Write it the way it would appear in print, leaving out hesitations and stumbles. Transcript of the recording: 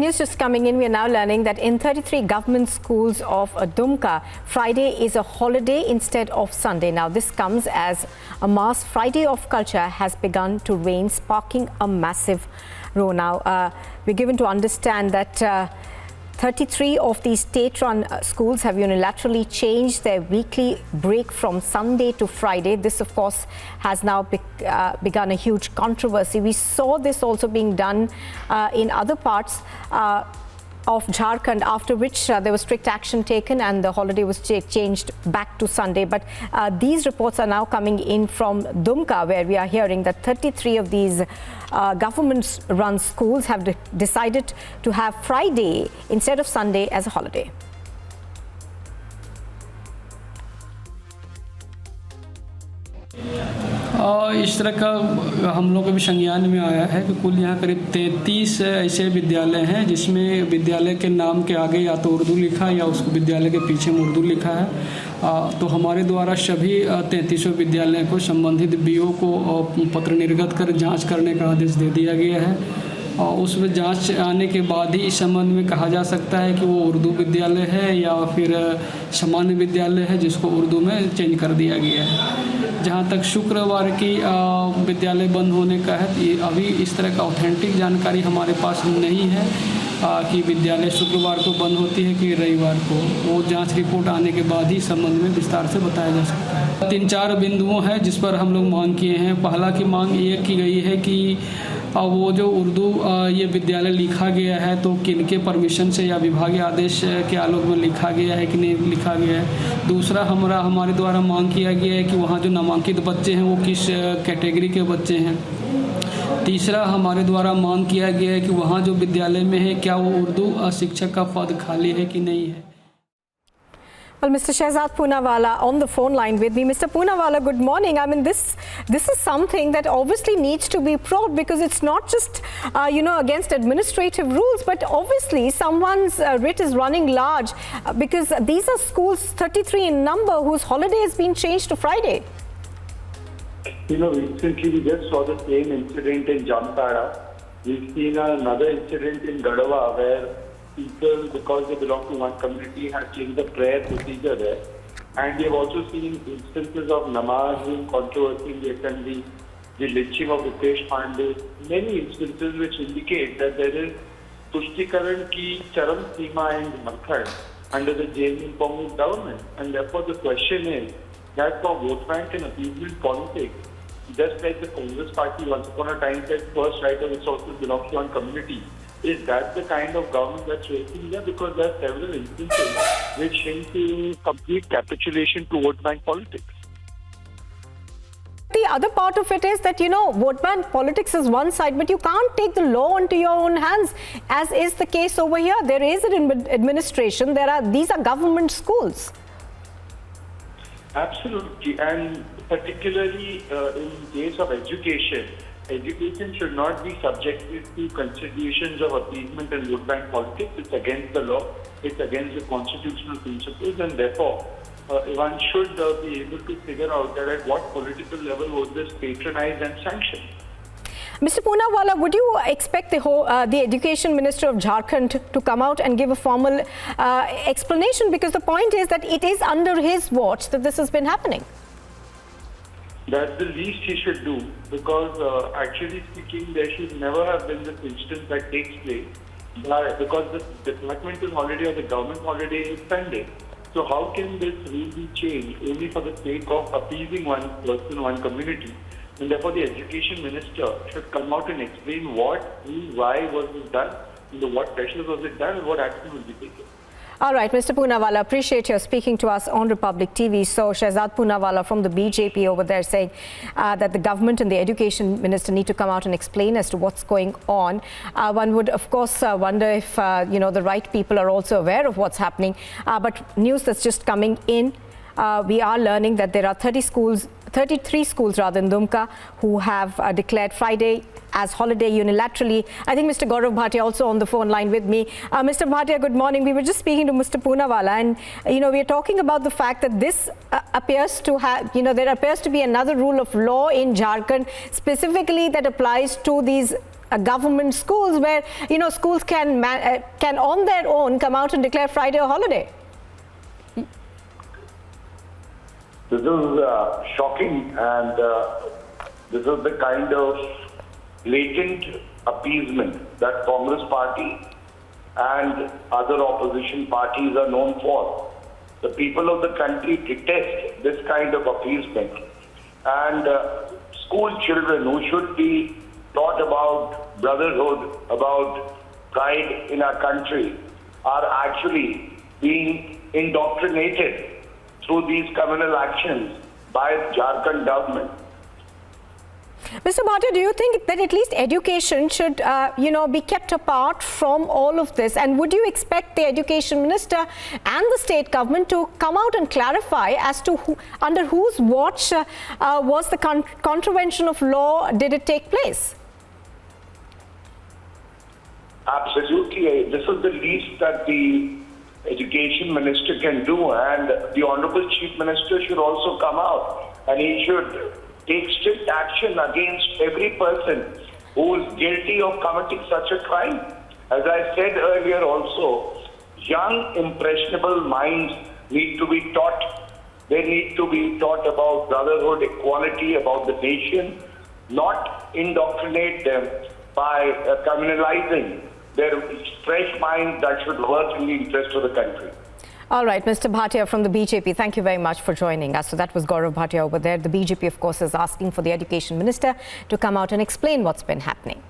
News just coming in, we are now learning that in 33 government schools of Dumka, Friday is a holiday instead of Sunday. Now, this comes as a mass Friday of culture has begun to reign, sparking a massive row. Now, we're given to understand that 33 of these state-run schools have unilaterally changed their weekly break from Sunday to Friday. This, of course, has now begun a huge controversy. We saw this also being done in other parts of Jharkhand, after which there was strict action taken and the holiday was changed back to Sunday. But these reports are now coming in from Dumka, where we are hearing that 33 of these government-run schools have decided to have Friday instead of Sunday as a holiday. इस तरह का हम लोग के संज्ञान में आया है कि कुल यहाँ करीब 33 ऐसे विद्यालय हैं जिसमें विद्यालय के नाम के आगे या तो उर्दू लिखा या उसको विद्यालय के पीछे में उर्दू लिखा है। तो हमारे द्वारा सभी 33 विद्यालय को संबंधित बीओ को पत्र निर्गत कर जांच करने का आदेश दे दिया गया है। और उसमें जांच आने के बाद ही इस संबंध में कहा जा सकता है कि वो उर्दू विद्यालय है या फिर सामान्य विद्यालय है जिसको उर्दू में चेंज कर दिया गया है। जहाँ तक शुक्रवार की विद्यालय बंद होने का है, अभी इस तरह का ऑथेंटिक जानकारी हमारे पास नहीं है कि विद्यालय शुक्रवार को बंद होती है कि रविवार को। वो जांच रिपोर्ट आने के बाद ही संबंध में विस्तार से बताया जा सकता है। 3-4 बिंदुओं हैं जिस पर हम लोग मांग किए हैं। पहला की मांग ये की गई है कि वो जो उर्दू ये विद्यालय लिखा गया है तो किनके परमिशन से या विभागीय आदेश के आलोक में लिखा गया है कि नहीं लिखा गया है। दूसरा हमारे द्वारा मांग किया गया है कि वहाँ जो नामांकित बच्चे हैं वो किस कैटेगरी के बच्चे हैं। तीसरा हमारे द्वारा मांग किया गया है कि वहाँ जो विद्यालय में है क्या वो उर्दू शिक्षक का पद खाली है कि नहीं है। Well, Mr. Shehzad Poonawalla on the phone line with me. Mr. Poonawalla, good morning. I mean, this is something that obviously needs to be probed because it's not just, against administrative rules, but obviously someone's writ is running large because these are schools 33 in number whose holiday has been changed to Friday. Recently we just saw the same incident in Jamtara. We've seen another incident in Gadava where people, because they belong to one community, have changed the prayer procedure there. And we have also seen instances of namaz being controversy in the assembly, the lynching of Ritesh Pandey, many instances which indicate that there is Tushtikaran ki charam seema in Jharkhand under the JNU Congress government. And therefore the question is that for vote bank and appeasement politics, just like the Congress party once upon a time said first right of resources belongs to one community, is that the kind of government that's working there? Because there are several instances which hint to complete capitulation to vote bank politics. The other part of it is that, vote bank politics is one side, but you can't take the law into your own hands, as is the case over here. There is an administration. These are government schools. Absolutely, and particularly in case of education should not be subjected to considerations of appeasement and vote bank politics. It's against the law, it's against the constitutional principles, and therefore one should be able to figure out that at what political level was this patronized and sanctioned. Mr. Poonawalla, would you expect the Education Minister of Jharkhand to come out and give a formal explanation? Because the point is that it is under his watch that this has been happening. That's the least he should do, because actually speaking, there should never have been this instance that takes place, because the departmental holiday or the government holiday is Sunday. So how can this rule be changed only for the sake of appeasing one person, one community? And therefore the education minister should come out and explain what, who, why was this done, under what pressure was it done, and what action will be taken. All right, Mr. Poonawalla, appreciate your speaking to us on Republic TV. So, Shehzad Poonawalla from the BJP over there saying that the government and the education minister need to come out and explain as to what's going on. One would, of course, wonder if, the right people are also aware of what's happening. But news that's just coming in, we are learning that there are 33 schools rather in Dumka who have declared Friday as holiday unilaterally. I think Mr. Gaurav Bhatia also on the phone line with me. Mr. Bhatia, good morning. We were just speaking to Mr. Poonawalla, and we are talking about the fact that this appears to have, there appears to be another rule of law in Jharkhand specifically that applies to these government schools where, you know, schools can on their own come out and declare Friday a holiday. This is shocking, and this is the kind of blatant appeasement that Congress party and other opposition parties are known for. The people of the country detest this kind of appeasement, and school children who should be taught about brotherhood, about pride in our country, are actually being indoctrinated through these communal actions by the Jharkhand government. Mr. Bhatia, do you think that at least education should, you know, be kept apart from all of this? And would you expect the Education Minister and the state government to come out and clarify as to under whose watch was the contravention of law, did it take place? Absolutely. This is the least that the Education Minister can do, and the Honorable Chief Minister should also come out, and he should take strict action against every person who is guilty of committing such a crime. As I said earlier also, young impressionable minds need to be taught. They need to be taught about brotherhood, equality, about the nation, not indoctrinate them by communalizing their fresh minds that should work in the interest of the country. All right, Mr. Bhatia from the BJP, thank you very much for joining us. So that was Govt Bhatia over there. The BJP, of course, is asking for the Education Minister to come out and explain what's been happening.